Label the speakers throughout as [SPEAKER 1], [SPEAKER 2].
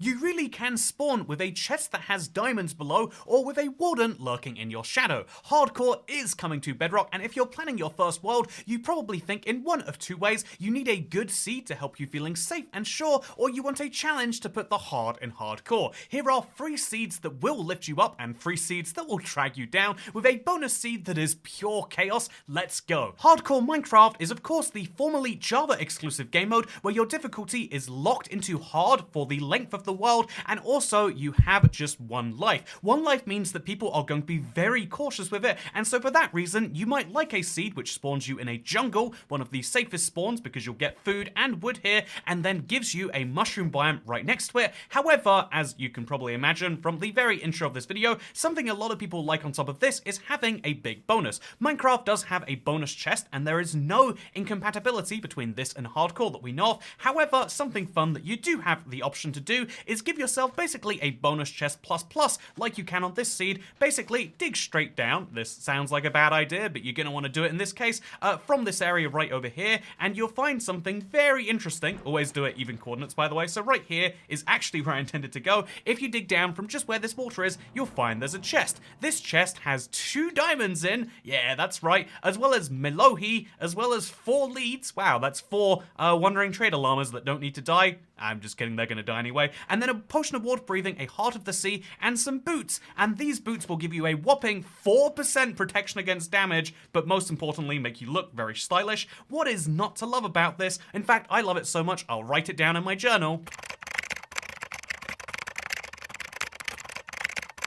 [SPEAKER 1] You really can spawn with a chest that has diamonds below, or with a warden lurking in your shadow. Hardcore is coming to Bedrock, and if you're planning your first world, you probably think in one of two ways. You need a good seed to help you feeling safe and sure, or you want a challenge to put the hard in hardcore. Here are free seeds that will lift you up, and free seeds that will drag you down, with a bonus seed that is pure chaos. Let's go. Hardcore Minecraft is of course the formerly Java exclusive game mode, where your difficulty is locked into hard for the length of the world, and also you have just one life. One life means that people are going to be very cautious with it, and so for that reason you might like a seed which spawns you in a jungle, one of the safest spawns because you'll get food and wood here, and then gives you a mushroom biome right next to it. However, as you can probably imagine from the very intro of this video, something a lot of people like on top of this is having a big bonus. Minecraft does have a bonus chest, and there is no incompatibility between this and hardcore that we know of. However, something fun that you do have the option to do is give yourself basically a bonus chest plus like you can on this seed. Basically, dig straight down. This sounds like a bad idea, but you're going to want to do it in this case from this area right over here, and you'll find something very interesting. Always do it even coordinates, by the way. So right here is actually where I intended to go. If you dig down from just where this water is, you'll find there's a chest. This chest has 2 diamonds in. Yeah, that's right. As well as Melohi, as well as 4 leads. Wow, that's 4 wandering trader llamas that don't need to die. I'm just kidding, they're gonna die anyway. And then a potion of water breathing, a heart of the sea, and some boots. And these boots will give you a whopping 4% protection against damage, but most importantly, make you look very stylish. What is not to love about this? In fact, I love it so much, I'll write it down in my journal.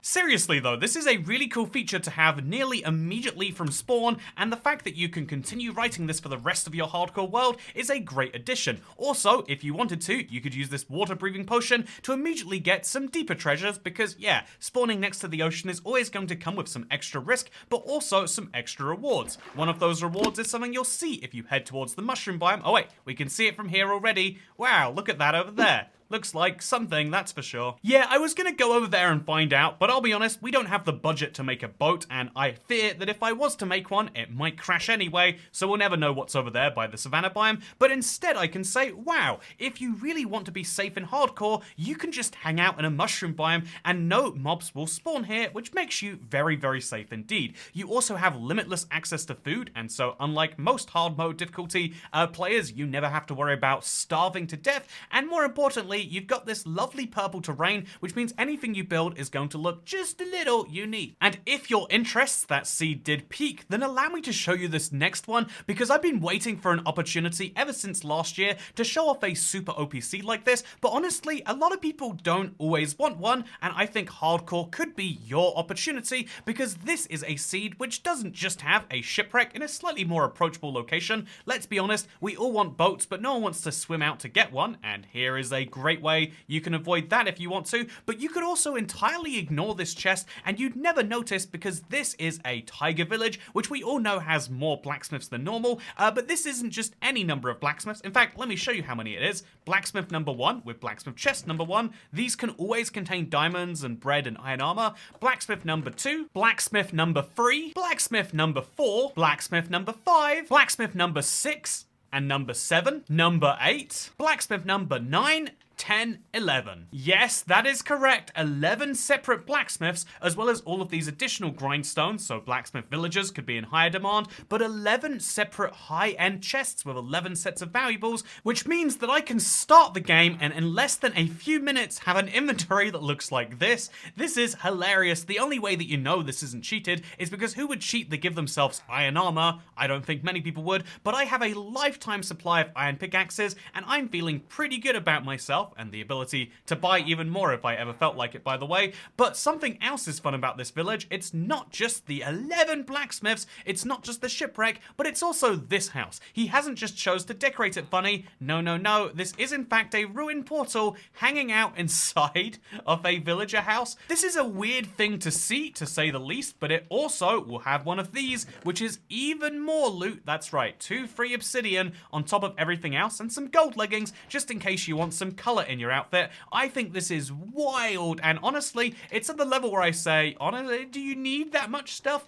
[SPEAKER 1] Seriously though, this is a really cool feature to have nearly immediately from spawn, and the fact that you can continue writing this for the rest of your hardcore world is a great addition. Also, if you wanted to, you could use this water breathing potion to immediately get some deeper treasures, because yeah, spawning next to the ocean is always going to come with some extra risk, but also some extra rewards. One of those rewards is something you'll see if you head towards the mushroom biome. Oh wait, we can see it from here already. Wow, look at that over there. Looks like something, that's for sure. Yeah, I was gonna go over there and find out, but I'll be honest, we don't have the budget to make a boat, and I fear that if I was to make one, it might crash anyway, so we'll never know what's over there by the savannah biome. But instead I can say, wow, if you really want to be safe in hardcore, you can just hang out in a mushroom biome and no mobs will spawn here, which makes you very, very safe indeed. You also have limitless access to food, and so unlike most hard mode difficulty players, you never have to worry about starving to death, and more importantly, you've got this lovely purple terrain, which means anything you build is going to look just a little unique. And if your interests that seed did peak, then allow me to show you this next one, because I've been waiting for an opportunity ever since last year to show off a super OP seed like this, but honestly, a lot of people don't always want one, and I think hardcore could be your opportunity, because this is a seed which doesn't just have a shipwreck in a slightly more approachable location. Let's be honest, we all want boats, but no one wants to swim out to get one, and here is a great way you can avoid that if you want to, but you could also entirely ignore this chest and you'd never notice, because this is a tiger village, which we all know has more blacksmiths than normal, but this isn't just any number of blacksmiths. In fact, let me show you how many it is. Blacksmith number 1 with blacksmith chest number 1. These can always contain diamonds and bread and iron armor. Blacksmith number 2, blacksmith number 3, blacksmith number 4, blacksmith number 5, blacksmith number 6, and number 7, number 8, blacksmith number 9, 10, 11. Yes, that is correct. 11 separate blacksmiths, as well as all of these additional grindstones, so blacksmith villagers could be in higher demand, but 11 separate high-end chests with 11 sets of valuables, which means that I can start the game and in less than a few minutes have an inventory that looks like this. This is hilarious. The only way that you know this isn't cheated is because who would cheat to give themselves iron armor? I don't think many people would, but I have a lifetime supply of iron pickaxes, and I'm feeling pretty good about myself and the ability to buy even more if I ever felt like it, by the way. But something else is fun about this village. It's not just the 11 blacksmiths, it's not just the shipwreck, but it's also this house. He hasn't just chose to decorate it funny. No, this is in fact a ruined portal hanging out inside of a villager house. This is a weird thing to see, to say the least, but it also will have one of these, which is even more loot. That's right, 2 free obsidian on top of everything else, and some gold leggings, just in case you want some color color in your outfit. I think this is wild, and honestly, it's at the level where I say, honestly, do you need that much stuff?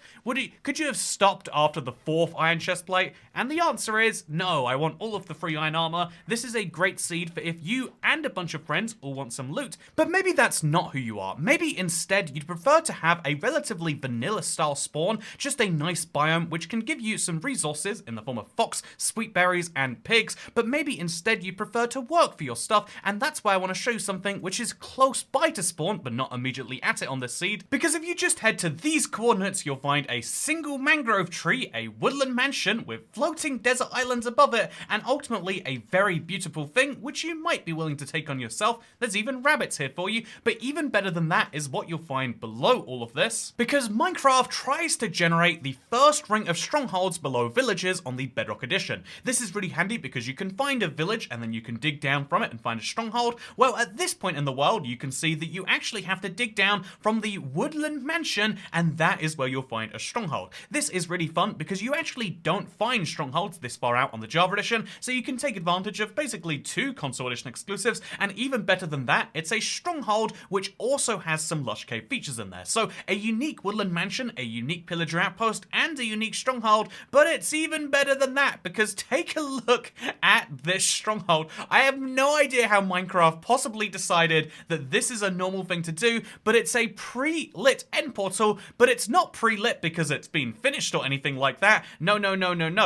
[SPEAKER 1] Could you have stopped after the 4th iron chest plate? And the answer is no. I want all of the free iron armor. This is a great seed for if you and a bunch of friends all want some loot. But maybe that's not who you are. Maybe instead you'd prefer to have a relatively vanilla style spawn, just a nice biome which can give you some resources in the form of fox, sweet berries, and pigs. But maybe instead you prefer to work for your stuff, and that's why I want to show you something which is close by to spawn, but not immediately at it on this seed. Because if you just head to these coordinates, you'll find a single mangrove tree, a woodland mansion with floating desert islands above it, and ultimately a very beautiful thing which you might be willing to take on yourself. There's even rabbits here for you, but even better than that is what you'll find below all of this, because Minecraft tries to generate the first ring of strongholds below villages on the Bedrock edition. This is really handy because you can find a village and then you can dig down from it and find a stronghold. Well, at this point in the world, you can see that you actually have to dig down from the woodland mansion, and that is where you'll find a stronghold. This is really fun because you actually don't find strongholds this far out on the Java edition, so you can take advantage of basically 2 console edition exclusives, and even better than that, it's a stronghold which also has some lush cave features in there. So a unique woodland mansion, a unique pillager outpost, and a unique stronghold, but it's even better than that because take a look at this stronghold. I have no idea how Minecraft possibly decided that this is a normal thing to do, but it's a pre-lit end portal, but it's not pre-lit because it's been finished or anything like that. No.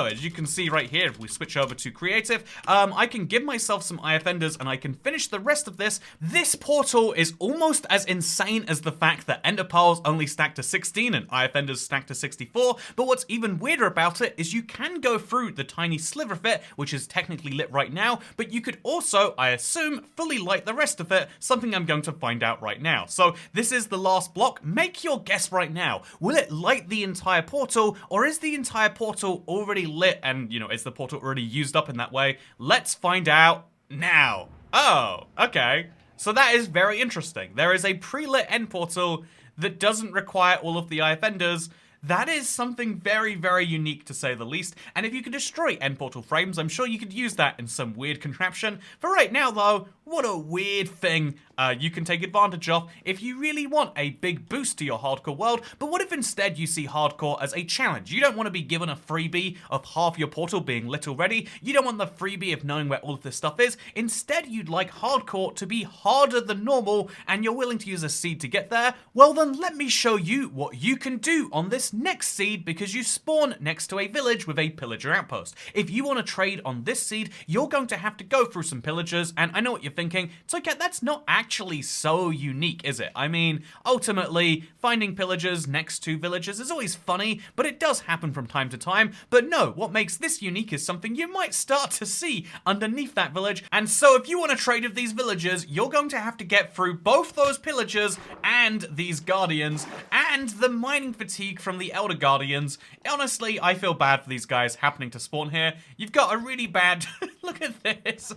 [SPEAKER 1] As you can see right here, if we switch over to creative, I can give myself some IF enders and I can finish the rest of this. This portal is almost as insane as the fact that ender pearls only stack to 16 and IF enders stack to 64, but what's even weirder about it is you can go through the tiny sliver of it, which is technically lit right now, but you could also, I assume, fully light the rest of it, something I'm going to find out right now. So this is the last block. Make your guess right now. Will it light the entire portal, or is the entire portal already lit and, is the portal already used up in that way? Let's find out now. Oh, okay. So that is very interesting. There is a pre-lit end portal that doesn't require all of the IF enders. That is something very, very unique to say the least, and if you could destroy end portal frames, I'm sure you could use that in some weird contraption. For right now though, what a weird thing you can take advantage of if you really want a big boost to your hardcore world. But what if instead you see hardcore as a challenge? You don't want to be given a freebie of half your portal being lit already. You don't want the freebie of knowing where all of this stuff is. Instead, you'd like hardcore to be harder than normal, and you're willing to use a seed to get there. Well then, let me show you what you can do on this next seed, because you spawn next to a village with a pillager outpost. If you want to trade on this seed, you're going to have to go through some pillagers, and I know what you're thinking. It's like, that's not actually so unique, is it? I mean, ultimately, finding pillagers next to villages is always funny, but it does happen from time to time. But no, what makes this unique is something you might start to see underneath that village. And so if you want to trade with these villagers, you're going to have to get through both those pillagers and these guardians and the mining fatigue from the elder guardians. Honestly, I feel bad for these guys happening to spawn here. You've got a really bad... Look at this.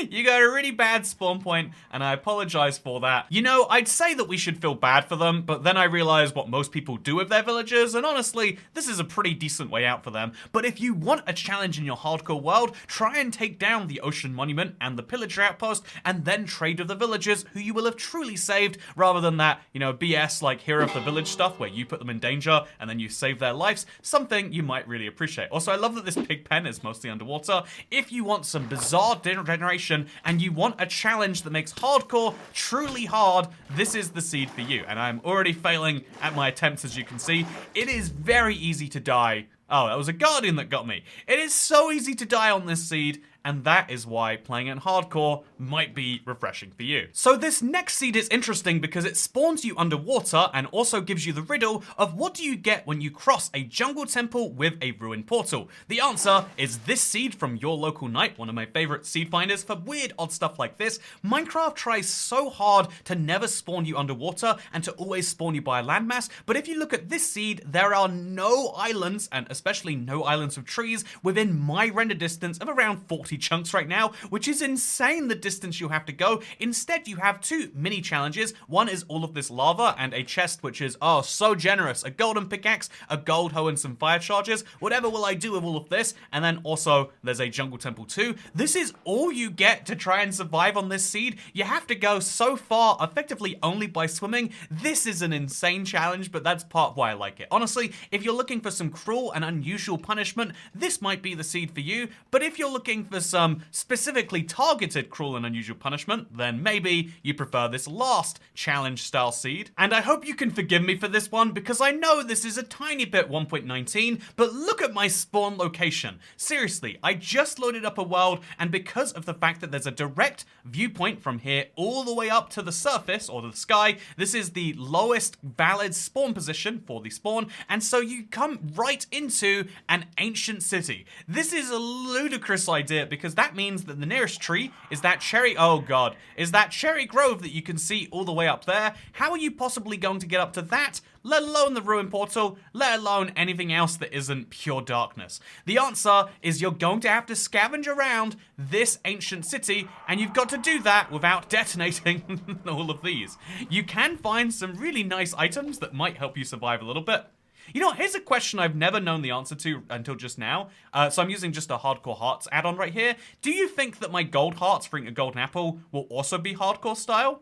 [SPEAKER 1] You got a really bad spawn point, and I apologize for that. You know, I'd say that we should feel bad for them, but then I realize what most people do with their villagers, and honestly, this is a pretty decent way out for them. But if you want a challenge in your hardcore world, try and take down the ocean monument and the pillager outpost, and then trade with the villagers who you will have truly saved, rather than that, BS like hero of the village stuff where you put them in danger and then you save their lives, something you might really appreciate. Also, I love that this pig pen is mostly underwater. If you want some bizarre generation and you want a challenge that makes hardcore truly hard, this is the seed for you. And I'm already failing at my attempts, as you can see. It is very easy to die. Oh, that was a guardian that got me. It is so easy to die on this seed, and that is why playing in hardcore might be refreshing for you. So this next seed is interesting because it spawns you underwater and also gives you the riddle of what do you get when you cross a jungle temple with a ruined portal. The answer is this seed from Your Local Knight, one of my favorite seed finders for weird odd stuff like this. Minecraft tries so hard to never spawn you underwater and to always spawn you by a landmass, but if you look at this seed, there are no islands, and especially no islands with trees, within my render distance of around 40 empty chunks right now, which is insane the distance you have to go. Instead, you have 2 mini challenges. One is all of this lava and a chest, which is, oh, so generous. A golden pickaxe, a gold hoe, and some fire charges. Whatever will I do with all of this? And then also, there's a jungle temple too. This is all you get to try and survive on this seed. You have to go so far, effectively only by swimming. This is an insane challenge, but that's part of why I like it. Honestly, if you're looking for some cruel and unusual punishment, this might be the seed for you. But if you're looking for some specifically targeted cruel and unusual punishment, then maybe you prefer this last challenge style seed. And I hope you can forgive me for this one, because I know this is a tiny bit 1.19, but look at my spawn location. Seriously, I just loaded up a world, and because of the fact that there's a direct viewpoint from here all the way up to the surface or the sky, this is the lowest valid spawn position for the spawn, and so you come right into an ancient city. This is a ludicrous idea, because that means that the nearest tree is that cherry, oh god, is that cherry grove that you can see all the way up there. How are you possibly going to get up to that, let alone the ruin portal, let alone anything else that isn't pure darkness? The answer is you're going to have to scavenge around this ancient city, and you've got to do that without detonating all of these. You can find some really nice items that might help you survive a little bit. You know, here's a question I've never known the answer to until just now. So I'm using just a Hardcore Hearts add-on right here. Do you think that my gold hearts for a golden apple will also be hardcore style?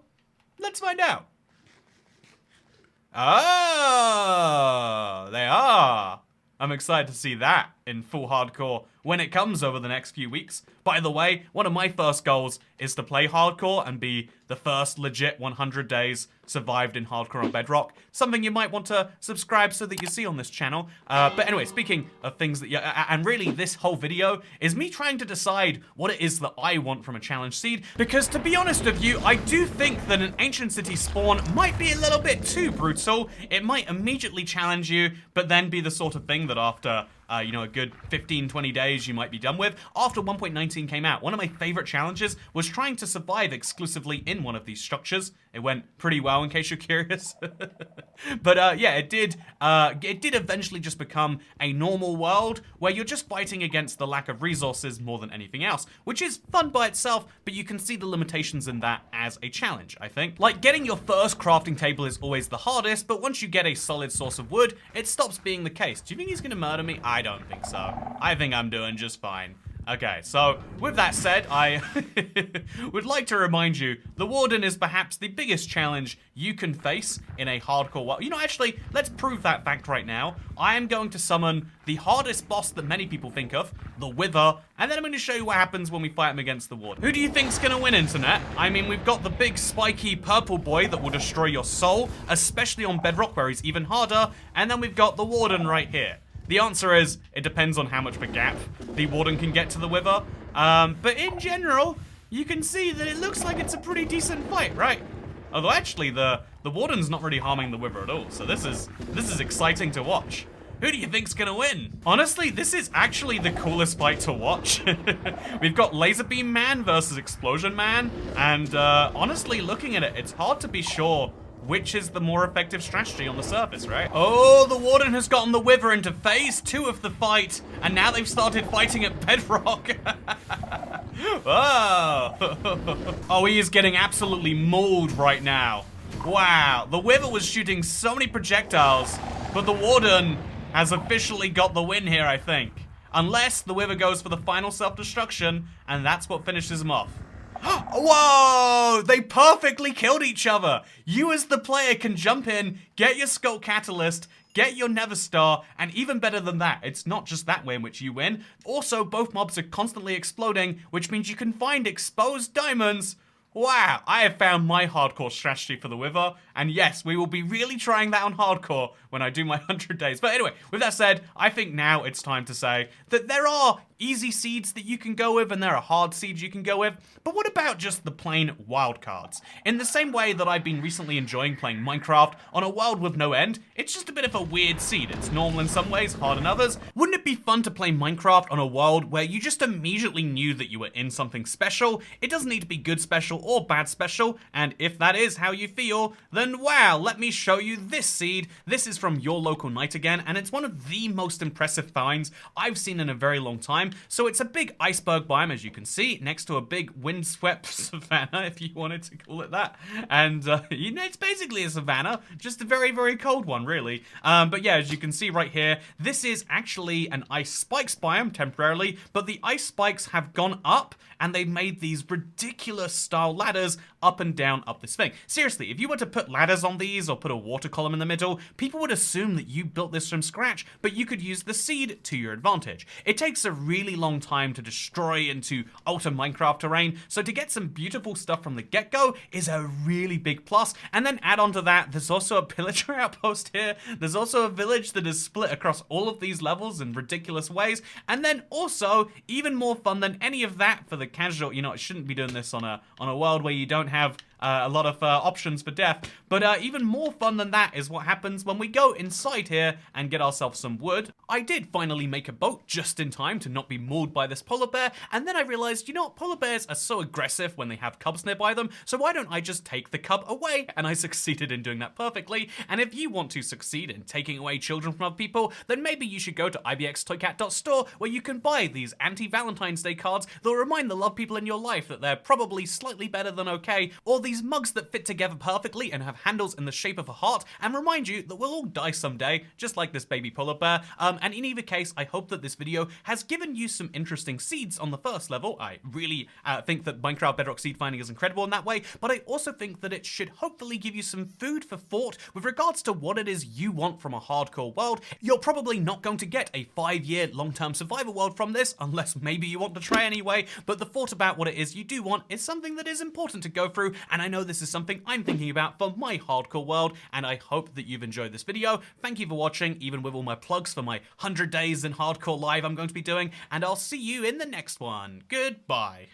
[SPEAKER 1] Let's find out. Oh, they are. I'm excited to see that in full hardcore when it comes over the next few weeks. By the way, one of my first goals is to play hardcore and be the first legit 100 days survived in hardcore on Bedrock. Something you might want to subscribe so that you see on this channel. But anyway, speaking of things that and really this whole video is me trying to decide what it is that I want from a challenge seed. Because to be honest with you, I do think that an ancient city spawn might be a little bit too brutal. It might immediately challenge you, but then be the sort of thing that after you know, a good 15, 20 days you might be done with. After 1.19 came out, one of my favorite challenges was trying to survive exclusively in one of these structures. It went pretty well, in case you're curious. But yeah, it did eventually just become a normal world where you're just fighting against the lack of resources more than anything else, which is fun by itself, but you can see the limitations in that as a challenge, I think. Like, getting your first crafting table is always the hardest, but once you get a solid source of wood, it stops being the case. Do you think he's gonna murder me? I don't think so. I think I'm doing just fine. Okay, so with that said, I would like to remind you, the Warden is perhaps the biggest challenge you can face in a hardcore world. You know, actually, let's prove that fact right now. I am going to summon the hardest boss that many people think of, the Wither, and then I'm going to show you what happens when we fight him against the Warden. Who do you think's going to win, Internet? I mean, we've got the big spiky purple boy that will destroy your soul, especially on Bedrock where he's even harder, and then we've got the Warden right here. The answer is, it depends on how much of a gap the Warden can get to the Wither. But in general, you can see that it looks like it's a pretty decent fight, right? Although actually, the Warden's not really harming the Wither at all, so this is exciting to watch. Who do you think's gonna win? Honestly, this is actually the coolest fight to watch. We've got Laser Beam Man versus Explosion Man, and honestly, looking at it, it's hard to be sure which is the more effective strategy on the surface, right? Oh, the Warden has gotten the Wither into phase 2 of the fight, and now they've started fighting at Bedrock. Whoa. Oh, he is getting absolutely mauled right now. Wow, the Wither was shooting so many projectiles, but the Warden has officially got the win here, I think. Unless the Wither goes for the final self-destruction, and that's what finishes him off. Whoa! They perfectly killed each other! You as the player can jump in, get your Skull Catalyst, get your Nether Star, and even better than that, it's not just that way in which you win. Also, both mobs are constantly exploding, which means you can find exposed diamonds. Wow, I have found my hardcore strategy for the Wither, and yes, we will be really trying that on hardcore when I do my 100 days. But anyway, with that said, I think now it's time to say that there are easy seeds that you can go with, and there are hard seeds you can go with, but what about just the plain wildcards? In the same way that I've been recently enjoying playing Minecraft on a world with no end, it's just a bit of a weird seed. It's normal in some ways, hard in others. Wouldn't it be fun to play Minecraft on a world where you just immediately knew that you were in something special? It doesn't need to be good special or bad special, and if that is how you feel, then wow, let me show you this seed. This is from Your Local Night Again, and it's one of the most impressive finds I've seen in a very long time. biome. So it's a big iceberg biome, as you can see, next to a big windswept savanna, if you wanted to call it that. And, you know, it's basically a savanna, just a very, very cold one, really. But yeah, as you can see right here, this is actually an ice spikes biome temporarily, but the ice spikes have gone up and they've made these ridiculous style ladders up and down up this thing. Seriously, if you were to put ladders on these or put a water column in the middle, people would assume that you built this from scratch, but you could use the seed to your advantage. It takes a really long time to destroy and to alter Minecraft terrain, so to get some beautiful stuff from the get-go is a really big plus. And then add on to that, there's also a pillager outpost here. There's also a village that is split across all of these levels in ridiculous ways. And then also, even more fun than any of that for the casual, you know, I shouldn't be doing this on a world where you don't have a lot of options for death, but even more fun than that is what happens when we go inside here and get ourselves some wood. I did finally make a boat just in time to not be mauled by this polar bear, and then I realized, you know what, polar bears are so aggressive when they have cubs nearby them, so why don't I just take the cub away? And I succeeded in doing that perfectly. And if you want to succeed in taking away children from other people, then maybe you should go to ibxtoycat.store, where you can buy these anti-Valentine's Day cards that will remind the love people in your life that they're probably slightly better than okay, or these mugs that fit together perfectly and have handles in the shape of a heart and remind you that we'll all die someday, just like this baby polar bear. And in either case, I hope that this video has given you some interesting seeds on the first level. I really think that Minecraft Bedrock seed finding is incredible in that way, but I also think that it should hopefully give you some food for thought with regards to what it is you want from a hardcore world. You're probably not going to get a 5-year long-term survival world from this, unless maybe you want to try anyway, but the thought about what it is you do want is something that is important to go through, and I know this is something I'm thinking about for my hardcore world, and I hope that you've enjoyed this video. Thank you for watching, even with all my plugs for my 100 days in hardcore live I'm going to be doing, and I'll see you in the next one. Goodbye.